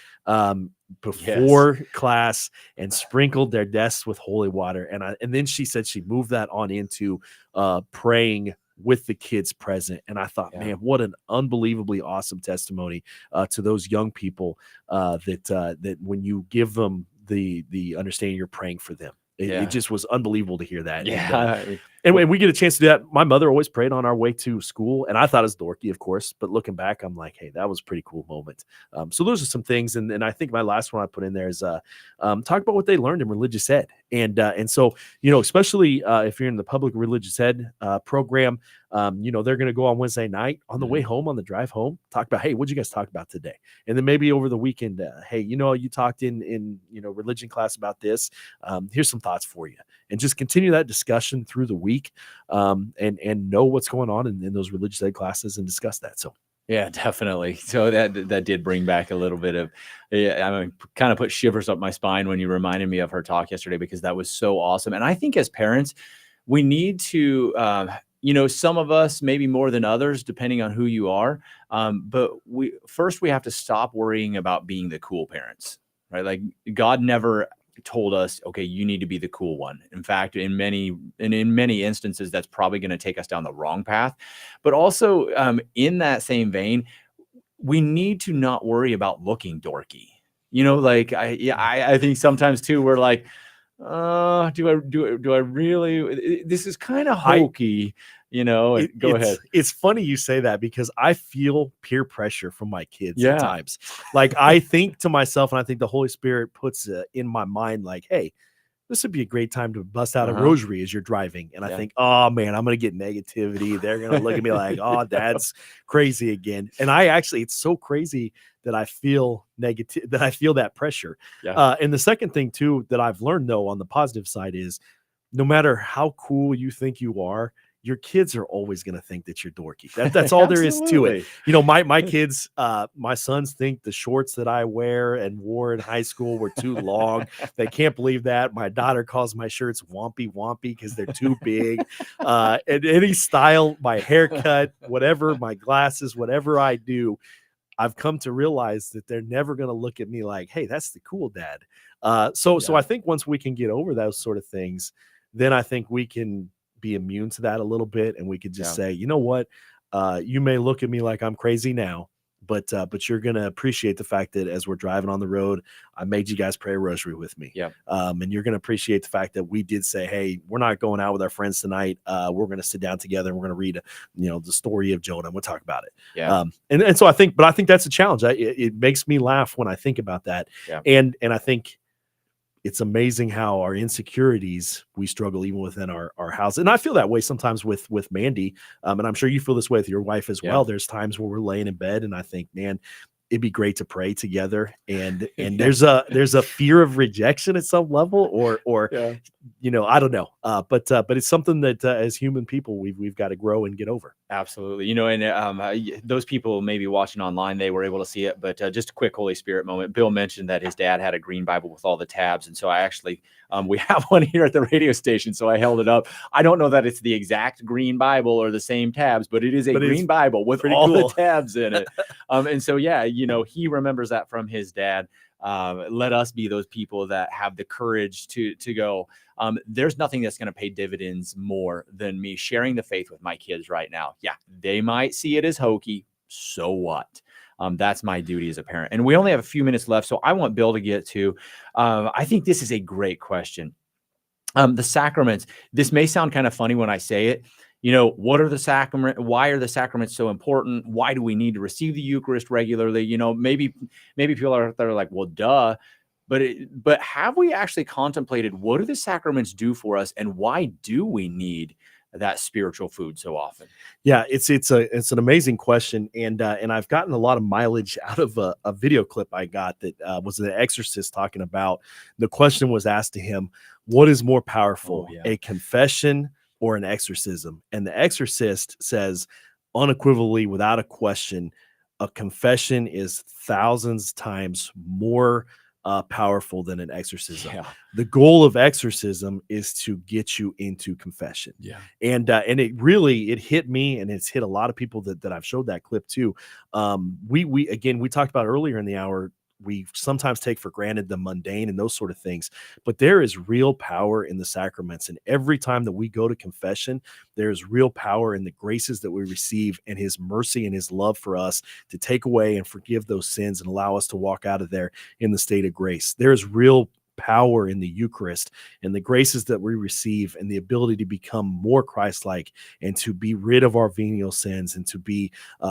before class and sprinkled their desks with holy water. And then she said she moved that on into praying with the kids present. And I thought, man, what an unbelievably awesome testimony to those young people that when you give them the understanding, you're praying for them. It just was unbelievable to hear that. Yeah. And when we get a chance to do that, my mother always prayed on our way to school. And I thought it was dorky, of course. But looking back, I'm like, hey, that was a pretty cool moment. So those are some things. And I think my last one I put in there is talk about what they learned in religious ed. And so, especially if you're in the public religious ed program, they're going to go on Wednesday night on the way home, on the drive home, talk about, hey, what'd you guys talk about today? And then maybe over the weekend, hey, you talked in religion class about this. Here's some thoughts for you. And just continue that discussion through the week, and know what's going on in those religious ed classes and discuss that. So. Yeah, definitely. So that did bring back a little bit of, kind of put shivers up my spine when you reminded me of her talk yesterday, because that was so awesome. And I think as parents, we need to, some of us maybe more than others, depending on who you are. But we have to stop worrying about being the cool parents, right? Like God never told us, okay, you need to be the cool one. In fact, in many instances, that's probably going to take us down the wrong path. But also, in that same vein, we need to not worry about looking dorky. I think sometimes too, we're like, do I really? This is kind of hokey. Go ahead. It's funny you say that, because I feel peer pressure from my kids at times. Like I think to myself, and I think the Holy Spirit puts in my mind, like, hey, this would be a great time to bust out a Uh-huh. rosary as you're driving. And I Yeah. think, oh man, I'm going to get negativity. They're going to look at me like, oh, dad's crazy again. And I actually, it's so crazy that I feel negative, that I feel that pressure. Yeah. And the second thing too, that I've learned though, on the positive side is no matter how cool you think you are, your kids are always going to think that you're dorky. That's all there is to it. Absolutely. You know, my kids, my sons think the shorts that I wear and wore in high school were too long. They can't believe that. My daughter calls my shirts wompy because they're too big. And any style, my haircut, whatever, my glasses, whatever I do, I've come to realize that they're never going to look at me like, hey, that's the cool dad. So Yeah. I think once we can get over those sort of things, then I think we can be immune to that a little bit. And we could just Yeah. say, you know what? You may look at me like I'm crazy now, but you're going to appreciate the fact that as we're driving on the road, I made you guys pray a rosary with me. Yeah. And you're going to appreciate the fact that we did say, hey, we're not going out with our friends tonight. We're going to sit down together and we're going to read, the story of Jonah. And we'll talk about it. Yeah. And so I think that's a challenge. It makes me laugh when I think about that. Yeah. And I think it's amazing how our insecurities, we struggle even within our house. And I feel that way sometimes with Mandy. And I'm sure you feel this way with your wife as well. There's times where we're laying in bed and I think, man, it'd be great to pray together. And there's a fear of rejection at some level or Yeah. I don't know. But it's something that as human people, we've got to grow and get over. Absolutely. And those people maybe watching online, they were able to see it, but just a quick Holy Spirit moment. Bill mentioned that his dad had a green Bible with all the tabs. And so I actually, we have one here at the radio station. So I held it up. I don't know that it's the exact green Bible or the same tabs, but it is a green Bible with all the tabs in it. And so, yeah, he remembers that from his dad. Let us be those people that have the courage to go. There's nothing that's going to pay dividends more than me sharing the faith with my kids right now. Yeah, they might see it as hokey. So what? That's my duty as a parent. And we only have a few minutes left, so I want Bill to get to. I think this is a great question. The sacraments. This may sound kind of funny when I say it. What are the sacrament? Why are the sacraments so important? Why do we need to receive the Eucharist regularly? Maybe people are out there like, well, duh. But have we actually contemplated what do the sacraments do for us, and why do we need that spiritual food so often? Yeah, it's an amazing question, and I've gotten a lot of mileage out of a video clip I got that was an exorcist talking about. The question was asked to him, "What is more powerful, a confession or an exorcism?" And the exorcist says, unequivocally, without a question, a confession is thousands times more powerful than an exorcism. Yeah. The goal of exorcism is to get you into confession. Yeah. And it hit me, and it's hit a lot of people that I've showed that clip to. We talked about earlier in the hour, we sometimes take for granted the mundane and those sort of things, but there is real power in the sacraments. And every time that we go to confession, there's real power in the graces that we receive and his mercy and his love for us to take away and forgive those sins and allow us to walk out of there in the state of grace. There's real power in the Eucharist and the graces that we receive and the ability to become more Christ-like and to be rid of our venial sins and to be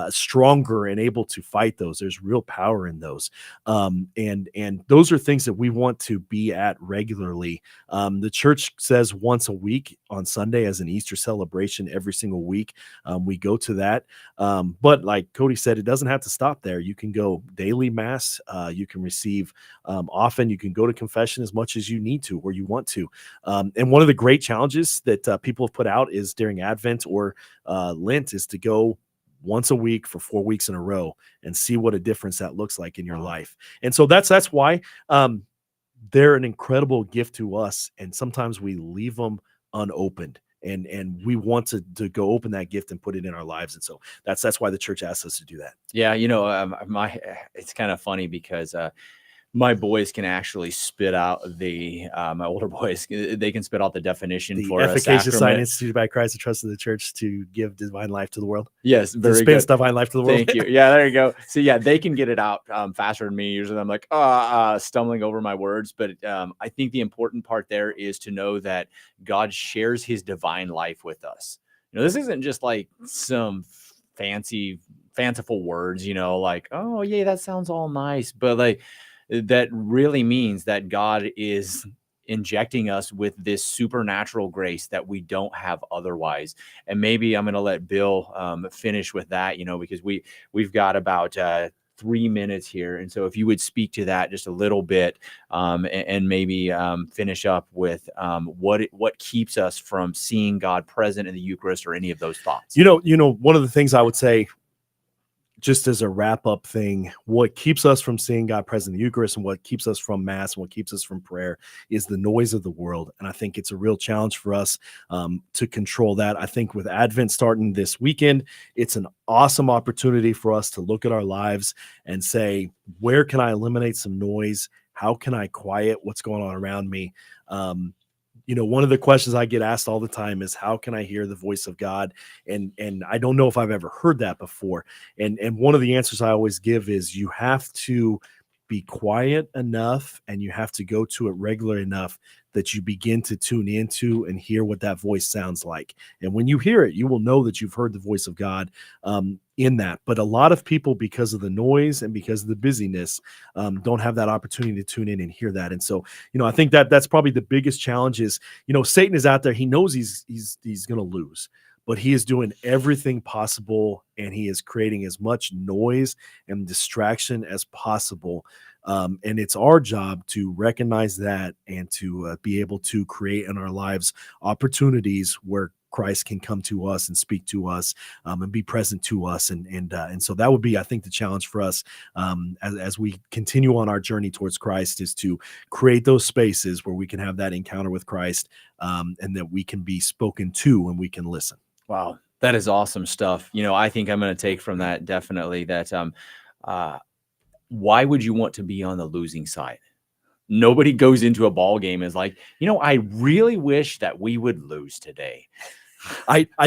stronger and able to fight those. There's real power in those. And those are things that we want to be at regularly. The church says once a week on Sunday as an Easter celebration every single week. We go to that. But like Cody said, it doesn't have to stop there. You can go daily mass. You can receive often. You can go to confession as much as you need to or you want to. And one of the great challenges that people have put out is during Advent or Lent is to go once a week for 4 weeks in a row and see what a difference that looks like in your life. And so that's why they're an incredible gift to us. And sometimes we leave them unopened. And we want to go open that gift and put it in our lives. And so that's why the church asks us to do that. Yeah. It's kind of funny because my boys can actually spit out my older boys, they can spit out the definition for efficacious a sign instituted by Christ, the trust of the church to give divine life to the world. Yes, very dispense good. Divine life to the world. Thank you. Yeah, there you go. So yeah, they can get it out faster than me. Usually I'm like, stumbling over my words. But I think the important part there is to know that God shares his divine life with us. This isn't just like some fanciful words, like, oh yeah, that sounds all nice. But like, that really means that God is injecting us with this supernatural grace that we don't have otherwise. And maybe I'm going to let Bill finish with that, because we've got about 3 minutes here. And so if you would speak to that just a little bit, and maybe finish up with what keeps us from seeing God present in the Eucharist, or any of those thoughts. One of the things I would say, just as a wrap up thing, what keeps us from seeing God present in the Eucharist, and what keeps us from Mass, and what keeps us from prayer, is the noise of the world. And I think it's a real challenge for us to control that. I think with Advent starting this weekend, it's an awesome opportunity for us to look at our lives and say, where can I eliminate some noise? How can I quiet what's going on around me? One of the questions I get asked all the time is, how can I hear the voice of God? And I don't know if I've ever heard that before. And one of the answers I always give is, you have to be quiet enough, and you have to go to it regular enough that you begin to tune into and hear what that voice sounds like. And when you hear it, you will know that you've heard the voice of God in that. But a lot of people, because of the noise and because of the busyness, don't have that opportunity to tune in and hear that. And so, I think that's probably the biggest challenge is, Satan is out there. He knows he's going to lose, but he is doing everything possible, and he is creating as much noise and distraction as possible. And it's our job to recognize that, and to be able to create in our lives opportunities where Christ can come to us and speak to us, and be present to us. And so that would be, I think, the challenge for us as we continue on our journey towards Christ, is to create those spaces where we can have that encounter with Christ, and that we can be spoken to and we can listen. Wow, that is awesome stuff. I think I'm going to take from that definitely that why would you want to be on the losing side? Nobody goes into a ball game is like, I really wish that we would lose today.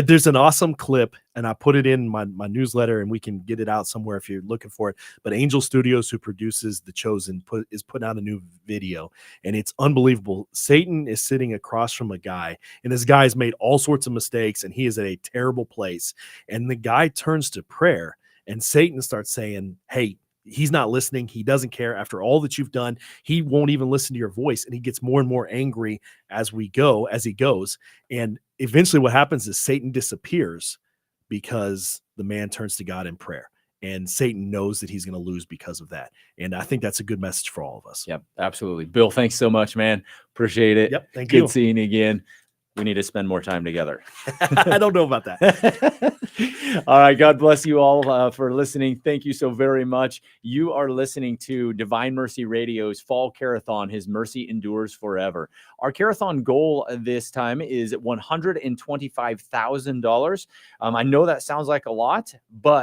There's an awesome clip, and I put it in my newsletter, and we can get it out somewhere if you're looking for it. But Angel Studios, who produces The Chosen, is putting out a new video, and it's unbelievable. Satan is sitting across from a guy, and this guy's made all sorts of mistakes, and he is at a terrible place. And the guy turns to prayer, and Satan starts saying, hey, he's not listening. He doesn't care. After all that you've done, he won't even listen to your voice. And he gets more and more angry as he goes. And eventually what happens is Satan disappears, because the man turns to God in prayer. And Satan knows that he's going to lose because of that. And I think that's a good message for all of us. Yep, absolutely. Bill, thanks so much, man. Appreciate it. Yep, thank you. Good seeing you again. We need to spend more time together. I don't know about that. All right. God bless you all for listening. Thank you so very much. You are listening to Divine Mercy Radio's Fall Care-a-Thon. His mercy endures forever. Our Care-a-Thon goal this time is $125,000. I know that sounds like a lot, but